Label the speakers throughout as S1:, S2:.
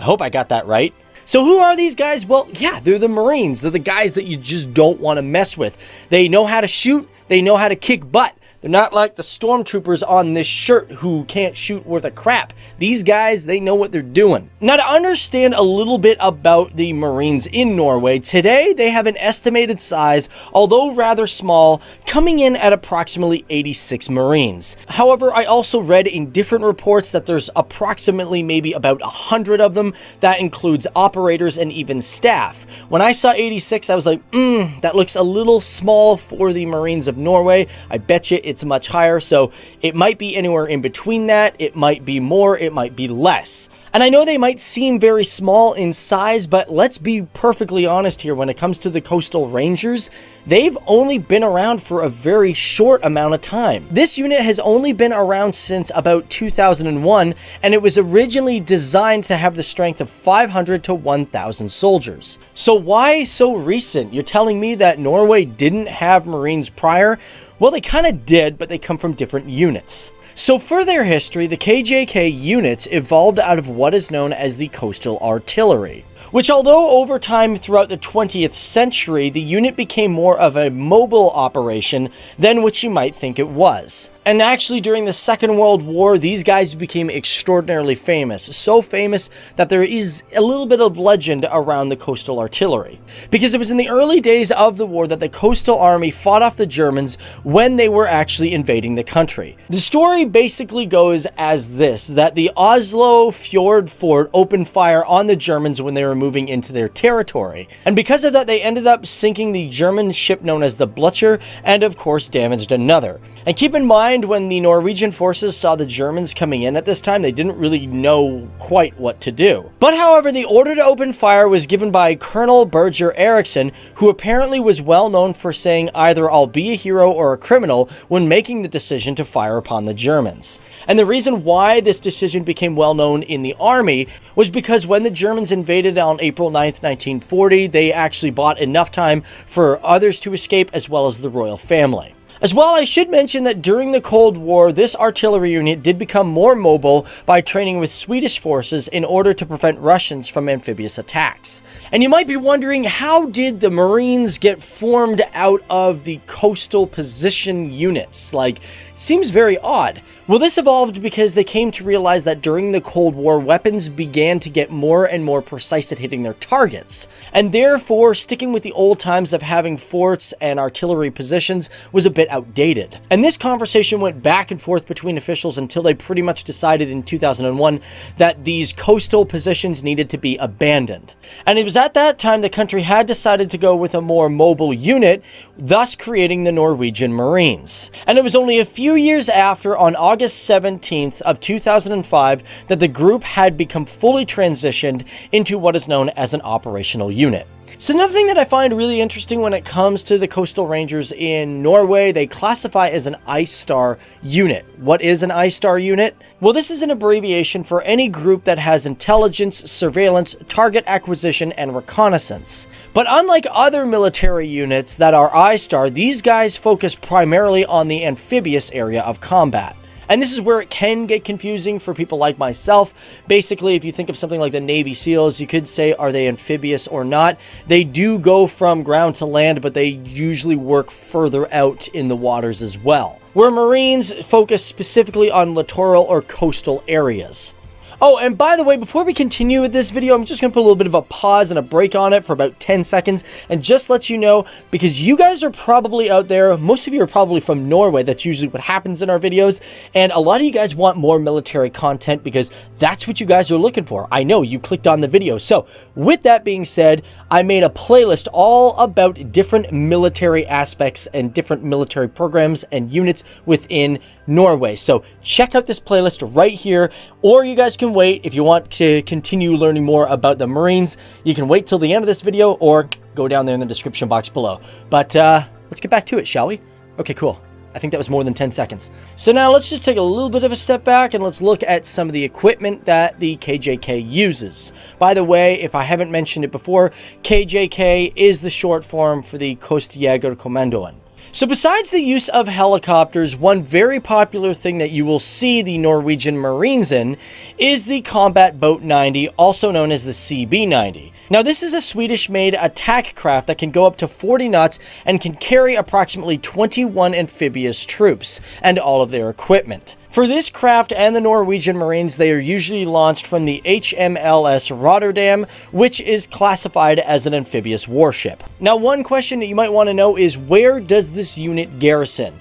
S1: hope I got that right. So who are these guys? Well, yeah, they're the Marines. They're the guys that you just don't want to mess with. They know how to shoot. They know how to kick butt. They're not like the stormtroopers on this shirt who can't shoot worth a crap. These guys, they know what they're doing. Now, to understand a little bit about the Marines in Norway, today they have an estimated size, although rather small, coming in at approximately 86 Marines. However, I also read in different reports that there's approximately maybe about 100 of them. That includes operators and even staff. When I saw 86, I was like, that looks a little small for the Marines of Norway. I bet you it's much higher, so it might be anywhere in between that. It might be more, it might be less. And I know they might seem very small in size, but let's be perfectly honest here. When it comes to the Coastal Rangers, they've only been around for a very short amount of time. This unit has only been around since about 2001, and it was originally designed to have the strength of 500 to 1,000 soldiers. So why so recent? You're telling me that Norway didn't have Marines prior? Well, they kind of did, but they come from different units. So for their history, the KJK units evolved out of what is known as the Coastal Artillery, which, although over time throughout the 20th century, the unit became more of a mobile operation than what you might think it was. And actually, during the Second World War, these guys became extraordinarily famous. So famous that there is a little bit of legend around the Coastal Artillery. Because it was in the early days of the war that the Coastal Army fought off the Germans when they were actually invading the country. The story basically goes as this, that the Oslo Fjord Fort opened fire on the Germans when they were moving into their territory. And because of that, they ended up sinking the German ship known as the Blücher, and of course damaged another. And keep in mind, when the Norwegian forces saw the Germans coming in at this time, they didn't really know quite what to do. But however, the order to open fire was given by Colonel Birger Eriksen, who apparently was well known for saying either "I'll be a hero" or a criminal when making the decision to fire upon the Germans. And the reason why this decision became well known in the army was because when the Germans invaded on April 9th, 1940, they actually bought enough time for others to escape, as well as the royal family. As well, I should mention that during the Cold War, this artillery unit did become more mobile by training with Swedish forces in order to prevent Russians from amphibious attacks. And you might be wondering, how did the Marines get formed out of the coastal position units? Like, seems very odd. Well, this evolved because they came to realize that during the Cold War, weapons began to get more and more precise at hitting their targets. And therefore, sticking with the old times of having forts and artillery positions was a bit outdated. And this conversation went back and forth between officials until they pretty much decided in 2001 that these coastal positions needed to be abandoned. And it was at that time the country had decided to go with a more mobile unit, thus creating the Norwegian Marines. And it was only a few years after, on August 17th of 2005, that the group had become fully transitioned into what is known as an operational unit. So another thing that I find really interesting when it comes to the Coastal Rangers in Norway, they classify as an I-Star unit. What is an I-Star unit? Well, this is an abbreviation for any group that has intelligence, surveillance, target acquisition, and reconnaissance. But unlike other military units that are I-Star, these guys focus primarily on the amphibious area of combat. And this is where it can get confusing for people like myself. Basically, if you think of something like the Navy SEALs, you could say, are they amphibious or not? They do go from ground to land, but they usually work further out in the waters as well. Where Marines focus specifically on littoral or coastal areas. Oh, and by the way, before we continue with this video, I'm just going to put a little bit of a pause and a break on it for about 10 seconds and just let you know, because you guys are probably out there, most of you are probably from Norway, that's usually what happens in our videos, and a lot of you guys want more military content because that's what you guys are looking for. I know, you clicked on the video. So, with that being said, I made a playlist all about different military aspects and different military programs and units within Norway. So check out this playlist right here, or you guys can wait if you want to continue learning more about the Marines. You can wait till the end of this video or go down there in the description box below. But let's get back to it, shall we? Okay, cool. I think that was more than 10 seconds. So now let's just take a little bit of a step back and let's look at some of the equipment that the KJK uses. By the way, if I haven't mentioned it before, KJK is the short form for the Kustjägerkommandoen. So besides the use of helicopters, one very popular thing that you will see the Norwegian Marines in is the Combat Boat 90, also known as the CB-90. Now this is a Swedish-made attack craft that can go up to 40 knots and can carry approximately 21 amphibious troops and all of their equipment. For this craft and the Norwegian Marines, they are usually launched from the HMLS Rotterdam, which is classified as an amphibious warship. Now one question that you might want to know is, where does this unit garrison?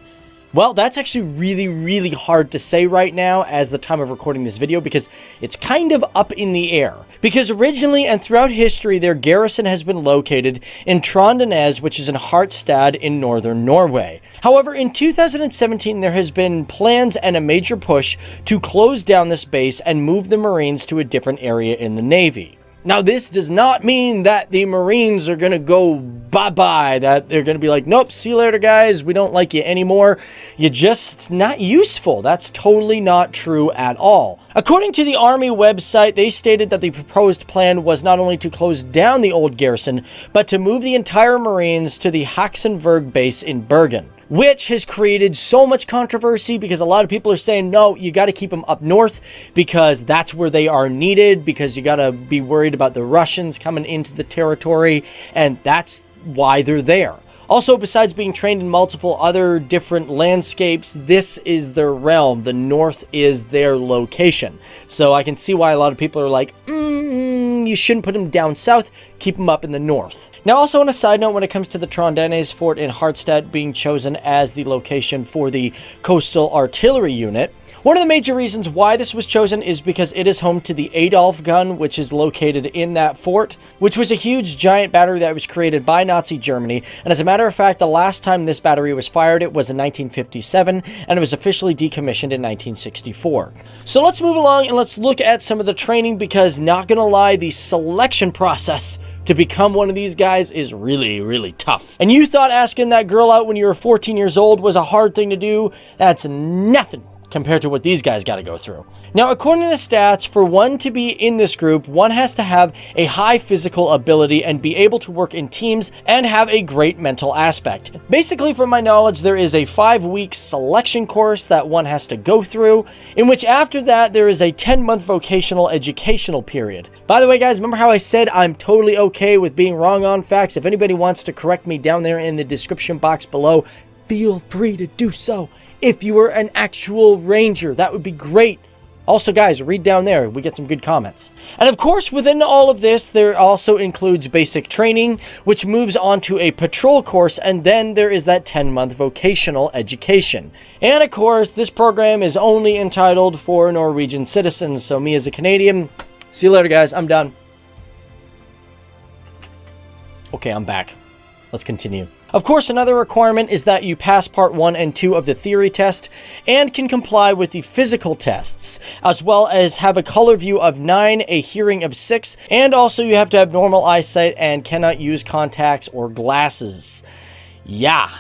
S1: Well, that's actually really hard to say right now as the time of recording this video, because it's kind of up in the air. Because originally and throughout history, their garrison has been located in Trondenes, which is in Harstad in northern Norway. However, in 2017, there has been plans and a major push to close down this base and move the Marines to a different area in the Navy. Now, this does not mean that the Marines are going to go bye-bye, that they're going to be like, nope, see you later, guys, we don't like you anymore. You're just not useful. That's totally not true at all. According to the Army website, they stated that the proposed plan was not only to close down the old garrison, but to move the entire Marines to the Haxenverg base in Bergen, which has created so much controversy because a lot of people are saying, no, you got to keep them up north because that's where they are needed, because you got to be worried about the Russians coming into the territory, and that's why they're there. Also, besides being trained in multiple other different landscapes, this is their realm. The north is their location. So I can see why a lot of people are like, you shouldn't put them down south, keep them up in the north. Now, also on a side note, when it comes to the Trondenes fort in Harstad being chosen as the location for the coastal artillery unit, one of the major reasons why this was chosen is because it is home to the Adolf gun, which is located in that fort, which was a huge giant battery that was created by Nazi Germany. And as a matter of fact, the last time this battery was fired, it was in 1957, and it was officially decommissioned in 1964. So let's move along and let's look at some of the training, because not gonna lie, the selection process to become one of these guys is really tough. And you thought asking that girl out when you were 14 years old was a hard thing to do? That's nothing compared to what these guys got to go through. Now, according to the stats, for one to be in this group, one has to have a high physical ability and be able to work in teams and have a great mental aspect. Basically, from my knowledge, there is a 5-week selection course that one has to go through, in which after that, there is a 10-month vocational educational period. By the way, guys, remember how I said I'm totally okay with being wrong on facts? If anybody wants to correct me down there in the description box below, feel free to do so. If you were an actual ranger, that would be great. Also, guys, read down there. We get some good comments. And of course, within all of this, there also includes basic training, which moves on to a patrol course, and then there is that 10-month vocational education. And of course, this program is only entitled for Norwegian citizens. So me as a Canadian, see you later, guys. I'm done. Okay, I'm back. Let's continue. Of course, another requirement is that you pass part 1 and 2 of the theory test and can comply with the physical tests, as well as have a color view of 9, a hearing of 6, and also you have to have normal eyesight and cannot use contacts or glasses. Yeah,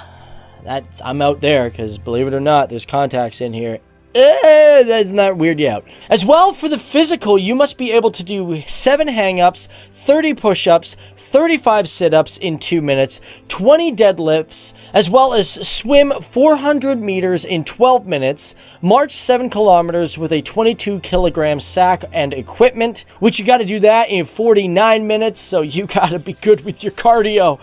S1: I'm out there, because believe it or not, there's contacts in here. That's not weird out. As well, for the physical, you must be able to do 7 hang-ups, 30 push-ups, 35 sit-ups in 2 minutes, 20 deadlifts, as well as swim 400 meters in 12 minutes, march 7 kilometers with a 22 kilogram sack and equipment, which you got to do that in 49 minutes, so you got to be good with your cardio.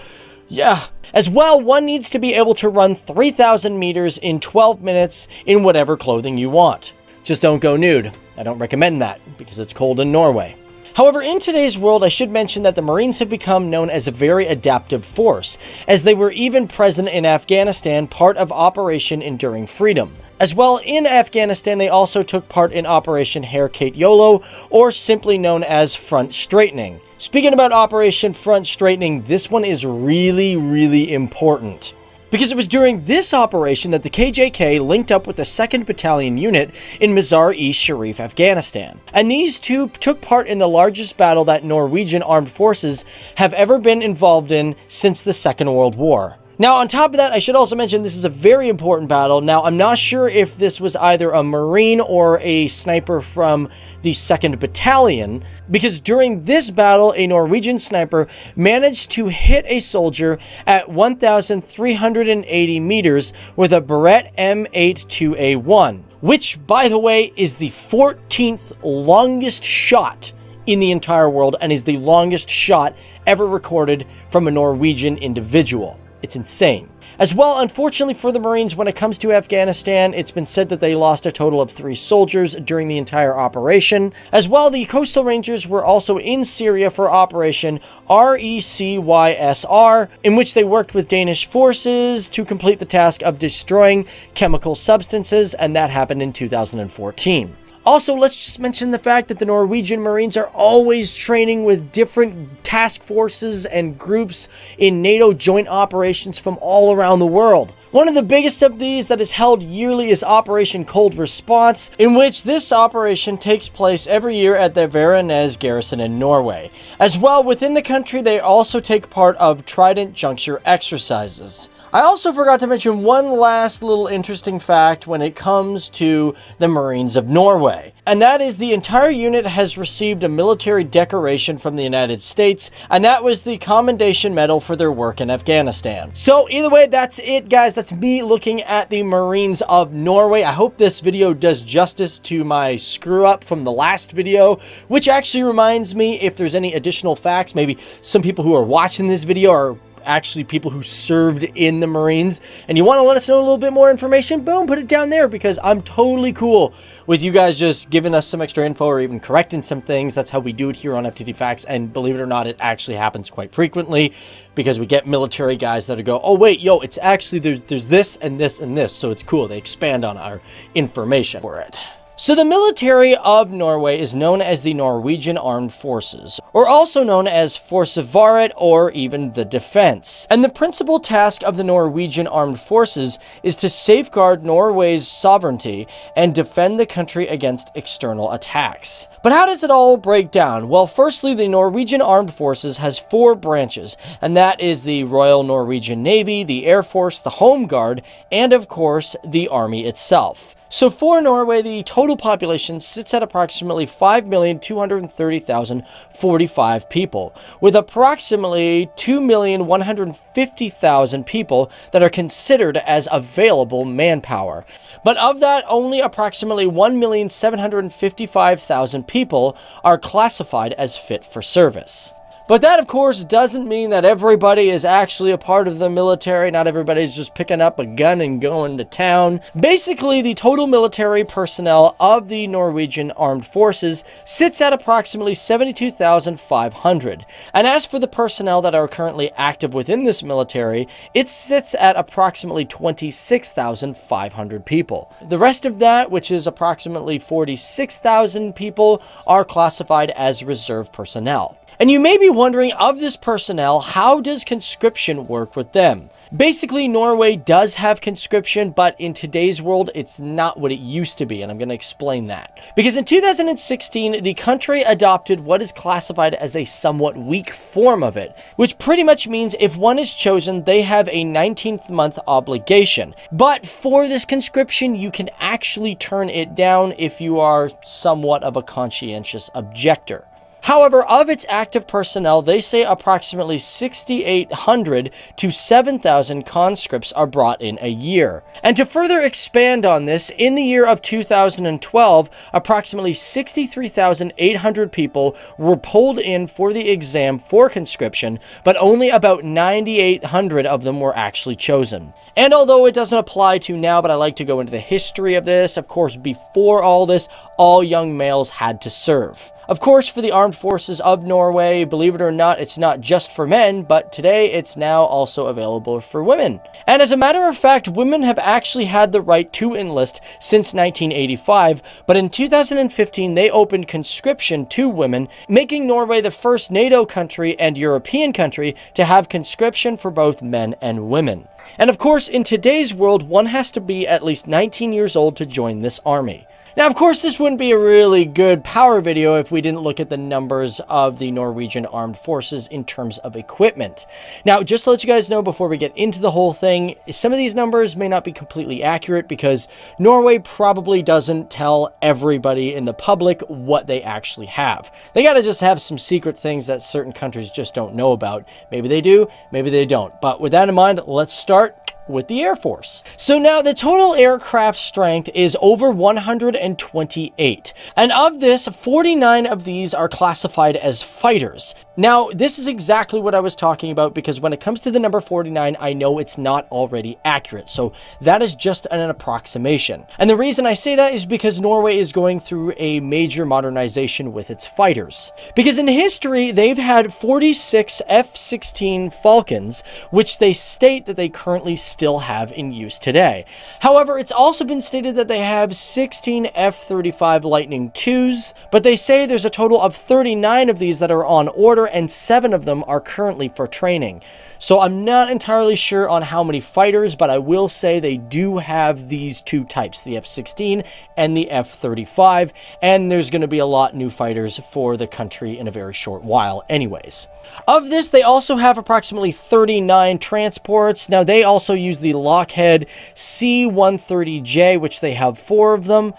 S1: Yeah. As well, one needs to be able to run 3,000 meters in 12 minutes in whatever clothing you want. Just don't go nude. I don't recommend that because it's cold in Norway. However, in today's world, I should mention that the Marines have become known as a very adaptive force, as they were even present in Afghanistan, part of Operation Enduring Freedom. As well, in Afghanistan, they also took part in Operation Hair Kate Yolo, or simply known as Front Straightening. Speaking about Operation Front Straightening, this one is really important, because it was during this operation that the KJK linked up with the 2nd Battalion Unit in Mazar-e Sharif, Afghanistan. And these two took part in the largest battle that Norwegian armed forces have ever been involved in since the Second World War. Now, on top of that, I should also mention this is a very important battle. Now, I'm not sure if this was either a Marine or a sniper from the 2nd Battalion, because during this battle, a Norwegian sniper managed to hit a soldier at 1,380 meters with a Barrett M82A1, which, by the way, is the 14th longest shot in the entire world and is the longest shot ever recorded from a Norwegian individual. It's insane. As well, unfortunately for the Marines, when it comes to Afghanistan, it's been said that they lost a total of 3 soldiers during the entire operation. As well, the Coastal Rangers were also in Syria for Operation RECYSR, in which they worked with Danish forces to complete the task of destroying chemical substances, and that happened in 2014. Also, let's just mention the fact that the Norwegian Marines are always training with different task forces and groups in NATO joint operations from all around the world. One of the biggest of these that is held yearly is Operation Cold Response, in which this operation takes place every year at the Varenes garrison in Norway. As well, within the country, they also take part of Trident Juncture exercises. I also forgot to mention one last little interesting fact when it comes to the Marines of Norway, and that is the entire unit has received a military decoration from the United States, and that was the Commendation Medal for their work in Afghanistan. So either way, that's it, guys. That's me looking at the Marines of Norway. I hope this video does justice to my screw up from the last video, which actually reminds me, if there's any additional facts, maybe some people who are watching this video are actually people who served in the Marines, and you want to let us know a little bit more information, boom, put it down there, because I'm totally cool with you guys just giving us some extra info or even correcting some things. That's how we do it here on FTD Facts, and believe it or not, it actually happens quite frequently, because we get military guys that go, oh wait, yo, it's actually, there's this and this and this, so it's cool. They expand on our information for it. So the military of Norway is known as the Norwegian Armed Forces, or also known as Forsvaret or even the Defense. And the principal task of the Norwegian Armed Forces is to safeguard Norway's sovereignty and defend the country against external attacks. But how does it all break down? Well, firstly, the Norwegian Armed Forces has 4 branches, and that is the Royal Norwegian Navy, the Air Force, the Home Guard, and of course, the Army itself. So for Norway, the total population sits at approximately 5,230,045 people, with approximately 2,150,000 people that are considered as available manpower. But of that, only approximately 1,755,000 people are classified as fit for service. But that, of course, doesn't mean that everybody is actually a part of the military. Not everybody's just picking up a gun and going to town. Basically, the total military personnel of the Norwegian Armed Forces sits at approximately 72,500. And as for the personnel that are currently active within this military, it sits at approximately 26,500 people. The rest of that, which is approximately 46,000 people, are classified as reserve personnel. And you may be wondering, of this personnel, how does conscription work with them? Basically, Norway does have conscription, but in today's world, it's not what it used to be, and I'm going to explain that. Because in 2016, the country adopted what is classified as a somewhat weak form of it, which pretty much means if one is chosen, they have a 19th month obligation. But for this conscription, you can actually turn it down if you are somewhat of a conscientious objector. However, of its active personnel, they say approximately 6,800 to 7,000 conscripts are brought in a year. And to further expand on this, in the year of 2012, approximately 63,800 people were pulled in for the exam for conscription, but only about 9,800 of them were actually chosen. And although it doesn't apply to now, but I like to go into the history of this, of course, before all this, all young males had to serve. Of course, for the armed forces of Norway, believe it or not, it's not just for men, but today it's now also available for women. And as a matter of fact, women have actually had the right to enlist since 1985, but in 2015 they opened conscription to women, making Norway the first NATO country and European country to have conscription for both men and women. And of course, in today's world, one has to be at least 19 years old to join this army. Now, of course, this wouldn't be a really good power video if we didn't look at the numbers of the Norwegian armed forces in terms of equipment. Now, just to let you guys know before we get into the whole thing, some of these numbers may not be completely accurate because Norway probably doesn't tell everybody in the public what they actually have. They gotta just have some secret things that certain countries just don't know about. Maybe they do, maybe they don't. But with that in mind, let's start with the Air Force. So now the total aircraft strength is over 128. And of this, 49 of these are classified as fighters. Now, this is exactly what I was talking about because when it comes to the number 49, I know it's not already accurate. So that is just an approximation. And the reason I say that is because Norway is going through a major modernization with its fighters. Because in history, they've had 46 F-16 Falcons, which they state that they currently still have in use today. However, it's also been stated that they have 16 F-35 Lightning IIs, but they say there's a total of 39 of these that are on order and 7 of them are currently for training. So I'm not entirely sure on how many fighters, but I will say they do have these two types, the F-16 and the F-35, and there's going to be a lot new fighters for the country in a very short while anyways. Of this, they also have approximately 39 transports. Now, they also use the Lockheed C-130J, which they have 4 of them.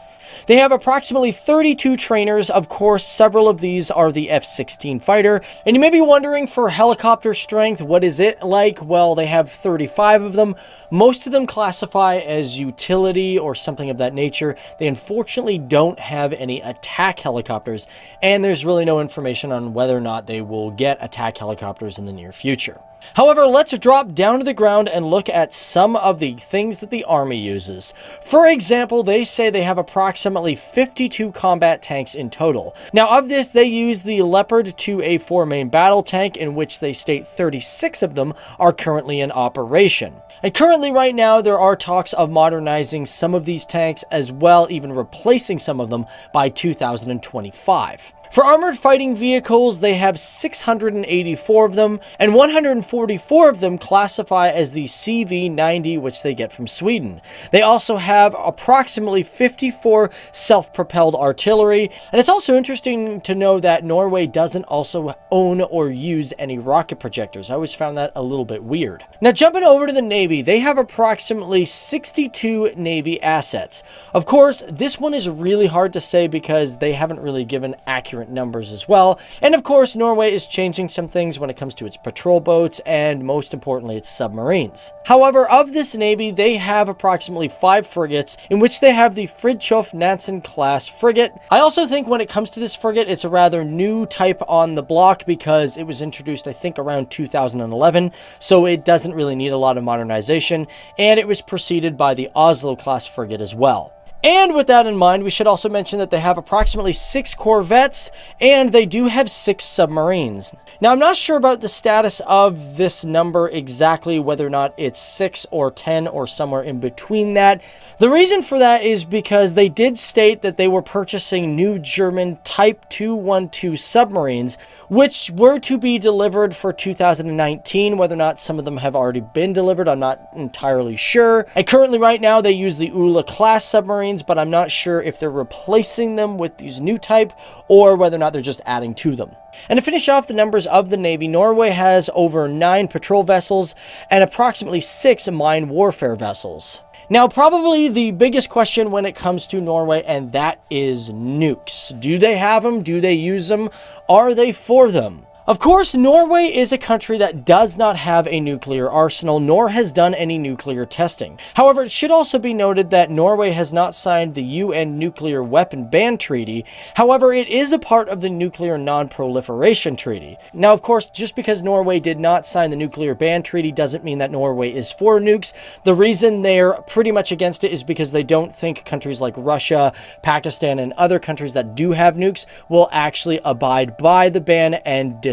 S1: They have approximately 32 trainers. Of course, several of these are the F-16 fighter. And you may be wondering, for helicopter strength, what is it like? Well, they have 35 of them. Most of them classify as utility or something of that nature. They unfortunately don't have any attack helicopters, and there's really no information on whether or not they will get attack helicopters in the near future. However, let's drop down to the ground and look at some of the things that the Army uses. For example, they say they have approximately 52 combat tanks in total. Now, of this, they use the Leopard 2A4 main battle tank, in which they state 36 of them are currently in operation. And currently, right now, there are talks of modernizing some of these tanks as well, even replacing some of them by 2025. For armored fighting vehicles, they have 684 of them, and 144 of them classify as the CV-90, which they get from Sweden. They also have approximately 54 self-propelled artillery, and it's also interesting to know that Norway doesn't also own or use any rocket projectors. I always found that a little bit weird. Now, jumping over to the Navy, they have approximately 62 Navy assets. Of course, this one is really hard to say because they haven't really given accurate numbers as well. And of course, Norway is changing some things when it comes to its patrol boats and most importantly, its submarines. However, of this Navy, they have approximately 5 frigates, in which they have the Fridtjof Nansen class frigate. I also think when it comes to this frigate, it's a rather new type on the block because it was introduced, I think, around 2011, so it doesn't really need a lot of modernization, and it was preceded by the Oslo class frigate as well. And with that in mind, we should also mention that they have approximately 6 corvettes, and they do have 6 submarines. Now, I'm not sure about the status of this number exactly, whether or not it's 6 or 10 or somewhere in between that. The reason for that is because they did state that they were purchasing new German Type 212 submarines, which were to be delivered for 2019. Whether or not some of them have already been delivered, I'm not entirely sure. And currently, right now, they use the Ula class submarines, but I'm not sure if they're replacing them with these new type or whether or not they're just adding to them. And to finish off the numbers of the Navy, Norway has over 9 patrol vessels and approximately 6 mine warfare vessels. Now, probably the biggest question when it comes to Norway, and that is nukes. Do they have them? Do they use them? Are they for them? Of course, Norway is a country that does not have a nuclear arsenal, nor has done any nuclear testing. However, it should also be noted that Norway has not signed the UN Nuclear Weapon Ban Treaty. However, it is a part of the Nuclear Non-Proliferation Treaty. Now, of course, just because Norway did not sign the Nuclear Ban Treaty doesn't mean that Norway is for nukes. The reason they're pretty much against it is because they don't think countries like Russia, Pakistan, and other countries that do have nukes will actually abide by the ban and disarm.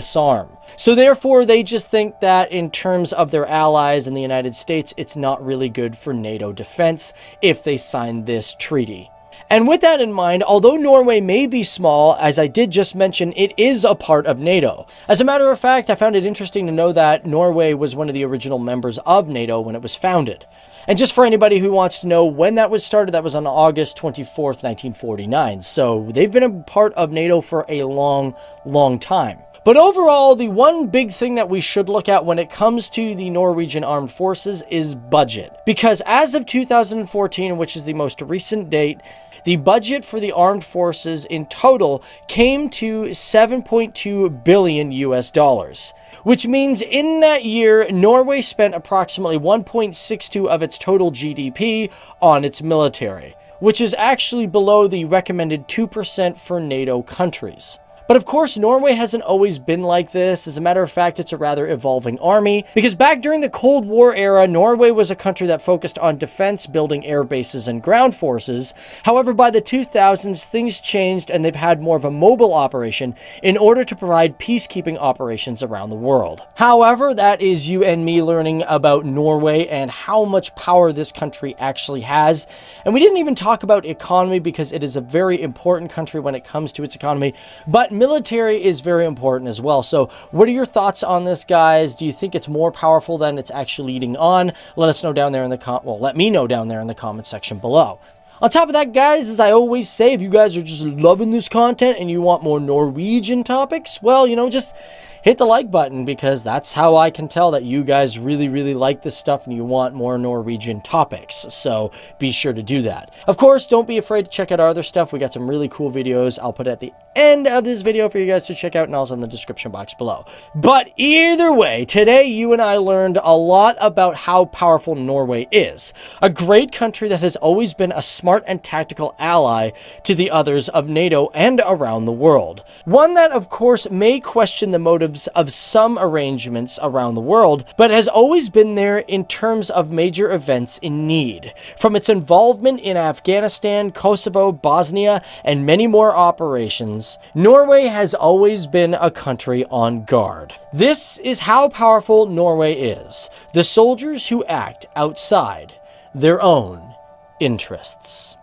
S1: So therefore, they just think that in terms of their allies in the United States, it's not really good for NATO defense if they sign this treaty. And with that in mind, although Norway may be small, as I did just mention, it is a part of NATO. As a matter of fact, I found it interesting to know that Norway was one of the original members of NATO when it was founded. And just for anybody who wants to know when that was started, that was on August 24th, 1949. So they've been a part of NATO for a long, long time. But overall, the one big thing that we should look at when it comes to the Norwegian Armed Forces is budget. Because as of 2014, which is the most recent date, the budget for the armed forces in total came to 7.2 billion US dollars. Which means in that year, Norway spent approximately 1.62 of its total GDP on its military, which is actually below the recommended 2% for NATO countries. But of course, Norway hasn't always been like this. As a matter of fact, it's a rather evolving army, because back during the Cold War era, Norway was a country that focused on defense, building air bases and ground forces. However, by the 2000s, things changed and they've had more of a mobile operation in order to provide peacekeeping operations around the world. However, that is you and me learning about Norway and how much power this country actually has. And we didn't even talk about economy, because it is a very important country when it comes to its economy. But military is very important as well. So what are your thoughts on this, guys? Do you think it's more powerful than it's actually leading on? Let us know down there in the let me know down there in the comment section below. On top of that, guys, as I always say, if you guys are just loving this content and you want more Norwegian topics, well, just hit the like button, because that's how I can tell that you guys really like this stuff and you want more Norwegian topics. So be sure to do that. Of course, don't be afraid to check out our other stuff. We got some really cool videos I'll put at the end of this video for you guys to check out, and also in the description box below. But either way, today you and I learned a lot about how powerful Norway is. A great country that has always been a smart and tactical ally to the others of NATO and around the world. One that, of course, may question the motives of some arrangements around the world, but has always been there in terms of major events in need. From its involvement in Afghanistan, Kosovo, Bosnia, and many more operations, Norway has always been a country on guard. This is how powerful Norway is: the soldiers who act outside their own interests.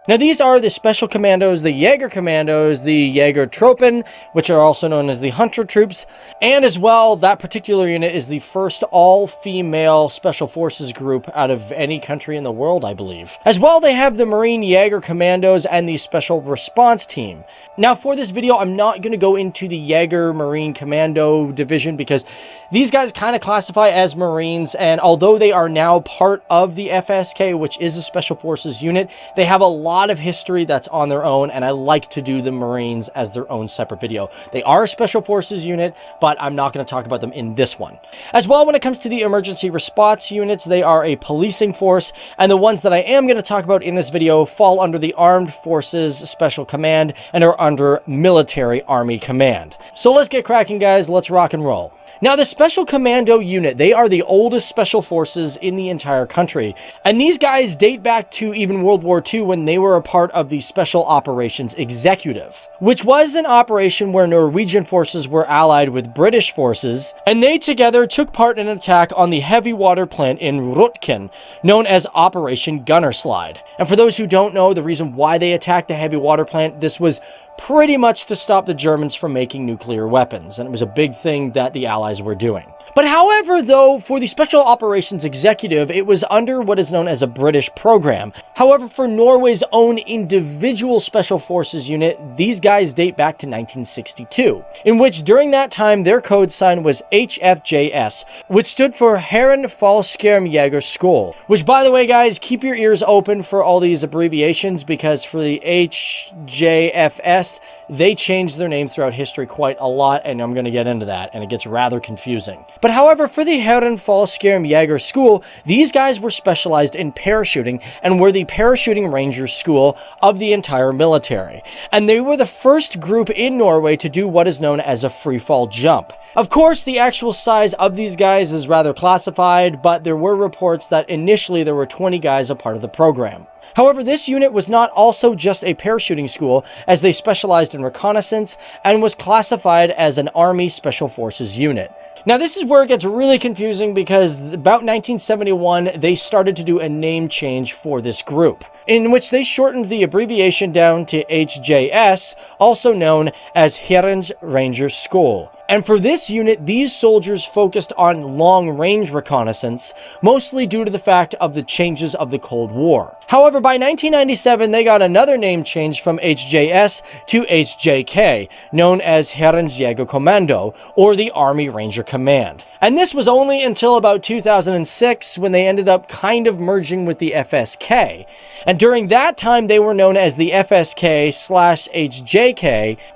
S1: Now, these are the Special Commandos, the Jaeger Commandos, the Jägertruppen, which are also known as the Hunter Troops, and as well, that particular unit is the first all-female Special Forces group out of any country in the world, I believe. As well, they have the Marine Jaeger Commandos and the Special Response Team. Now, for this video, I'm not going to go into the Jaeger Marine Commando Division, because these guys kind of classify as Marines, and although they are now part of the FSK, which is a Special Forces unit, they have a lot of history that's on their own, and I like to do the Marines as their own separate video. They are a Special Forces unit, but I'm not going to talk about them in this one. As well, when it comes to the emergency response units, they are a policing force, and the ones that I am going to talk about in this video fall under the Armed Forces Special Command and are under Military Army Command. So let's get cracking, guys. Let's rock and roll. Now, the Special Commando Unit, they are the oldest special forces in the entire country. And these guys date back to even World War II, when they were a part of the Special Operations Executive, which was an operation where Norwegian forces were allied with British forces, and they together took part in an attack on the heavy water plant in Rutken, known as Operation Gunnerslide. And for those who don't know, the reason why they attacked the heavy water plant, this was pretty much to stop the Germans from making nuclear weapons, and it was a big thing that the Allies were doing. But however, though, for the Special Operations Executive, it was under what is known as a British program. However, for Norway's own individual Special Forces unit, these guys date back to 1962, in which during that time their code sign was HFJS, which stood for Herren Fallskjermjäger Skole. Which, by the way, guys, keep your ears open for all these abbreviations, because for the HJFS, they changed their name throughout history quite a lot, and I'm going to get into that, and it gets rather confusing. But however, for the Herren Fallskjermjäger School, these guys were specialized in parachuting and were the parachuting ranger school of the entire military. And they were the first group in Norway to do what is known as a free fall jump. Of course, the actual size of these guys is rather classified, but there were reports that initially there were 20 guys a part of the program. However, this unit was not also just a parachuting school, as they specialized in reconnaissance and was classified as an Army Special Forces unit. Now, this is where it gets really confusing, because about 1971, they started to do a name change for this group, in which they shortened the abbreviation down to HJS, also known as Herrens Ranger Skole. And for this unit, these soldiers focused on long-range reconnaissance, mostly due to the fact of the changes of the Cold War. However, by 1997, they got another name change from HJS to HJK, known as Herrensjägerkommando, or the Army Ranger Command. And this was only until about 2006 when they ended up kind of merging with the FSK. And during that time, they were known as the FSK/HJK,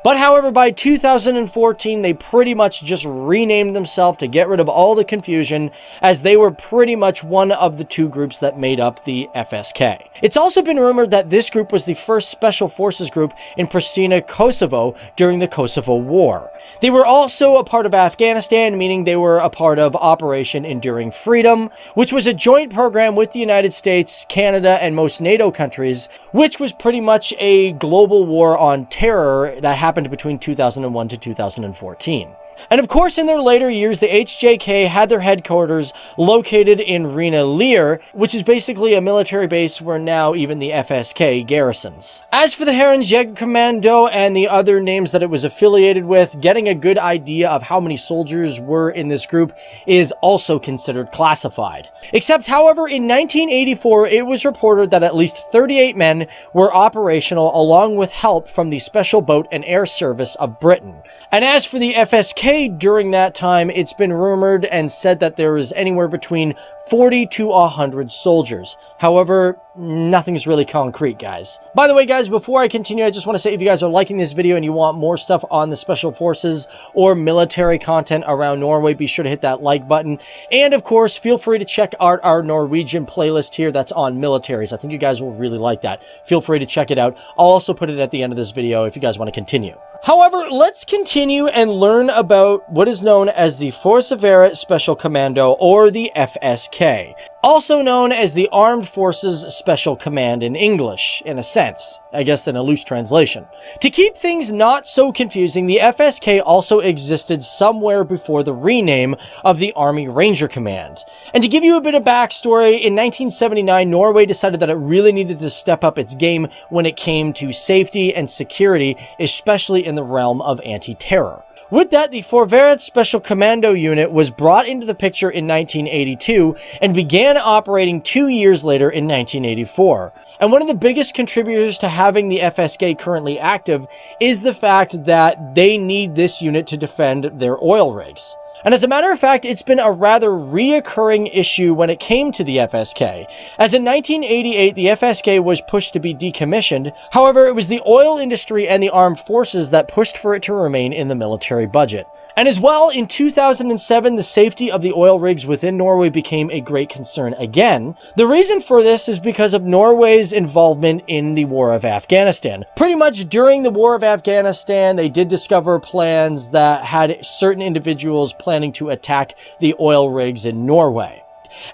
S1: but however, by 2014, they pretty much just renamed themselves to get rid of all the confusion, as they were pretty much one of the two groups that made up the FSK. It's also been rumored that this group was the first special forces group in Pristina, Kosovo during the Kosovo War. They were also a part of Afghanistan, meaning they were a part of Operation Enduring Freedom, which was a joint program with the United States, Canada, and most NATO countries, which was pretty much a global war on terror that happened between 2001 to 2014. And of course, in their later years, the HJK had their headquarters located in Rena Lear, which is basically a military base where now even the FSK garrisons. As for the Herrensjägerkommando and the other names that it was affiliated with, getting a good idea of how many soldiers were in this group is also considered classified. Except, however, in 1984, it was reported that at least 38 men were operational along with help from the Special Boat and Air Service of Britain. And as for the FSK, during that time, it's been rumored and said that there was anywhere between 40 to 100 soldiers. However, nothing's really concrete, guys. By the way, guys, before I continue, I just want to say if you guys are liking this video and you want more stuff on the special forces or military content around Norway, be sure to hit that like button. And of course, feel free to check out our Norwegian playlist here that's on militaries. I think you guys will really like that. Feel free to check it out. I'll also put it at the end of this video if you guys want to continue. However, let's continue and learn about what is known as the Forsvaret Special Commando, or the FSK, also known as the Armed Forces Special Command in English, in a sense, I guess in a loose translation. To keep things not so confusing, the FSK also existed somewhere before the rename of the Army Ranger Command. And to give you a bit of backstory, in 1979, Norway decided that it really needed to step up its game when it came to safety and security, especially in the realm of anti-terror. With that, the Forsvaret Special Commando unit was brought into the picture in 1982 and began operating 2 years later in 1984. And one of the biggest contributors to having the FSK currently active is the fact that they need this unit to defend their oil rigs. And as a matter of fact, it's been a rather reoccurring issue when it came to the FSK, as in 1988 the FSK was pushed to be decommissioned. However, it was the oil industry and the armed forces that pushed for it to remain in the military budget. And as well, in 2007, the safety of the oil rigs within Norway became a great concern again. The reason for this is because of Norway's involvement in the War of Afghanistan. Pretty much during the War of Afghanistan, they did discover plans that had certain individuals planning to attack the oil rigs in Norway.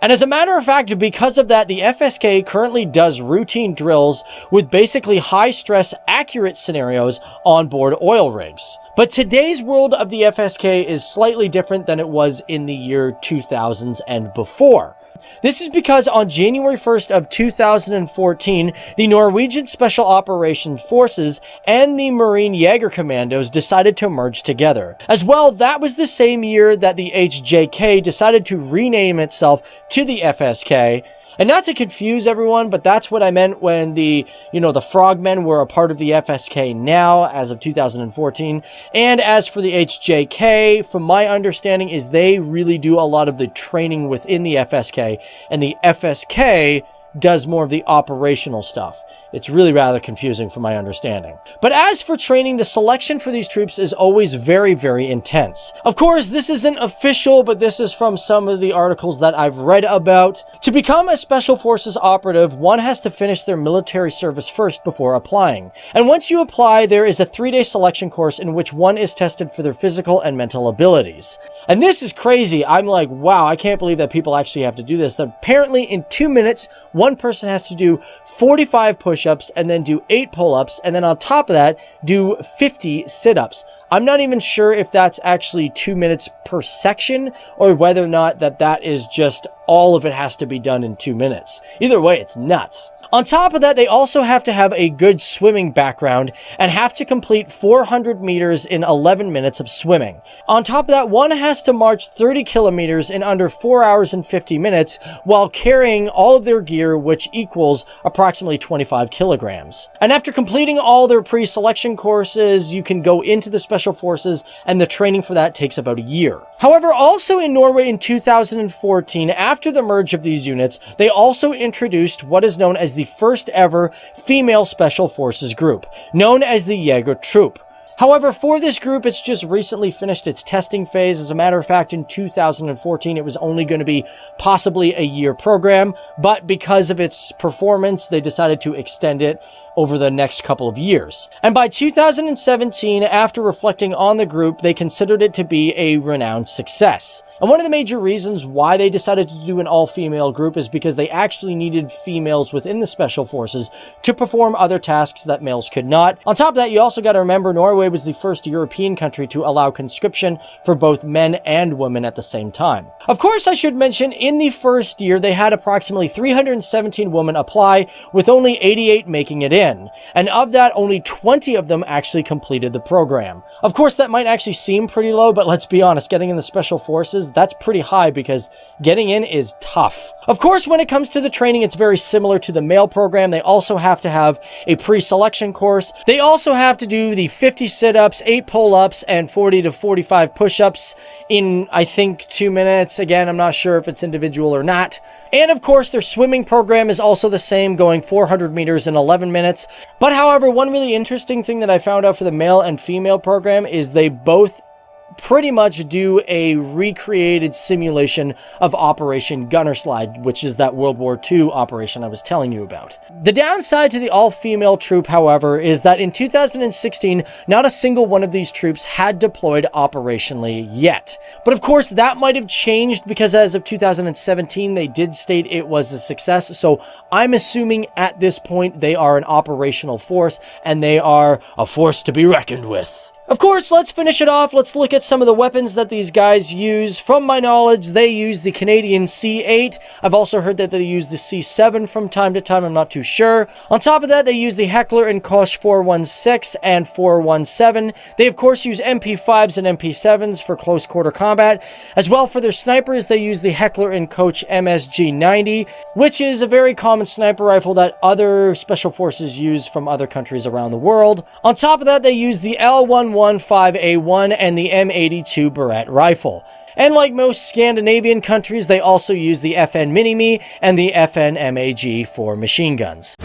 S1: And as a matter of fact, because of that, the FSK currently does routine drills with basically high-stress, accurate scenarios on board oil rigs. But today's world of the FSK is slightly different than it was in the year 2000s and before. This is because on January 1st of 2014, the Norwegian Special Operations Forces and the Marine Jaeger Commandos decided to merge together. As well, that was the same year that the HJK decided to rename itself to the FSK. And not to confuse everyone, but that's what I meant when the Frogmen were a part of the FSK now, as of 2014. And as for the HJK, from my understanding, is they really do a lot of the training within the FSK, and the FSK does more of the operational stuff. It's really rather confusing from my understanding. But as for training, the selection for these troops is always very, very intense. Of course, this isn't official, but this is from some of the articles that I've read about. To become a Special Forces operative, one has to finish their military service first before applying. And once you apply, there is a 3-day selection course in which one is tested for their physical and mental abilities. And this is crazy. I'm like, wow, I can't believe that people actually have to do this. That apparently in 2 minutes, one person has to do 45 push-ups and then do 8 pull-ups, and then on top of that, do 50 sit-ups. I'm not even sure if that's actually 2 minutes per section or whether or not that is just all of it has to be done in 2 minutes. Either way, it's nuts. On top of that, they also have to have a good swimming background and have to complete 400 meters in 11 minutes of swimming. On top of that, one has to march 30 kilometers in under 4 hours and 50 minutes while carrying all of their gear, which equals approximately 25 kilograms. And after completing all their pre-selection courses, you can go into the Special Forces, and the training for that takes about a year. However, also in Norway in 2014, after the merge of these units, they also introduced what is known as the first ever female Special Forces group, known as the Jäger Troop. However, for this group, it's just recently finished its testing phase. As a matter of fact, in 2014, it was only going to be possibly a year program, but because of its performance, they decided to extend it over the next couple of years. And by 2017, after reflecting on the group, they considered it to be a renowned success. And one of the major reasons why they decided to do an all-female group is because they actually needed females within the Special Forces to perform other tasks that males could not. On top of that, you also got to remember Norway was the first European country to allow conscription for both men and women at the same time. Of course, I should mention, in the first year, they had approximately 317 women apply, with only 88 making it in. And of that, only 20 of them actually completed the program. Of course, that might actually seem pretty low, but let's be honest, getting in the Special Forces, that's pretty high because getting in is tough. Of course, when it comes to the training, it's very similar to the male program. They also have to have a pre-selection course. They also have to do the 50 sit-ups, 8 pull-ups, and 40 to 45 push-ups in, I think, 2 minutes. Again, I'm not sure if it's individual or not. And of course, their swimming program is also the same, going 400 meters in 11 minutes. But however, one really interesting thing that I found out for the male and female program is they both pretty much do a recreated simulation of Operation Gunnerslide, which is that World War II operation I was telling you about. The downside to the all-female troop, however, is that in 2016, not a single one of these troops had deployed operationally yet. But of course, that might have changed because as of 2017, they did state it was a success. So I'm assuming at this point, they are an operational force and they are a force to be reckoned with. Of course, let's finish it off. Let's look at some of the weapons that these guys use. From my knowledge, they use the Canadian C8. I've also heard that they use the C7 from time to time. I'm not too sure. On top of that, they use the Heckler & Koch 416 and 417. They, of course, use MP5s and MP7s for close quarter combat. As well, for their snipers, they use the Heckler & Koch MSG90, which is a very common sniper rifle that other special forces use from other countries around the world. On top of that, they use the L115A1 and the M82 Barrett rifle. And like most Scandinavian countries, they also use the FN Mini-Me and the FN MAG for machine guns.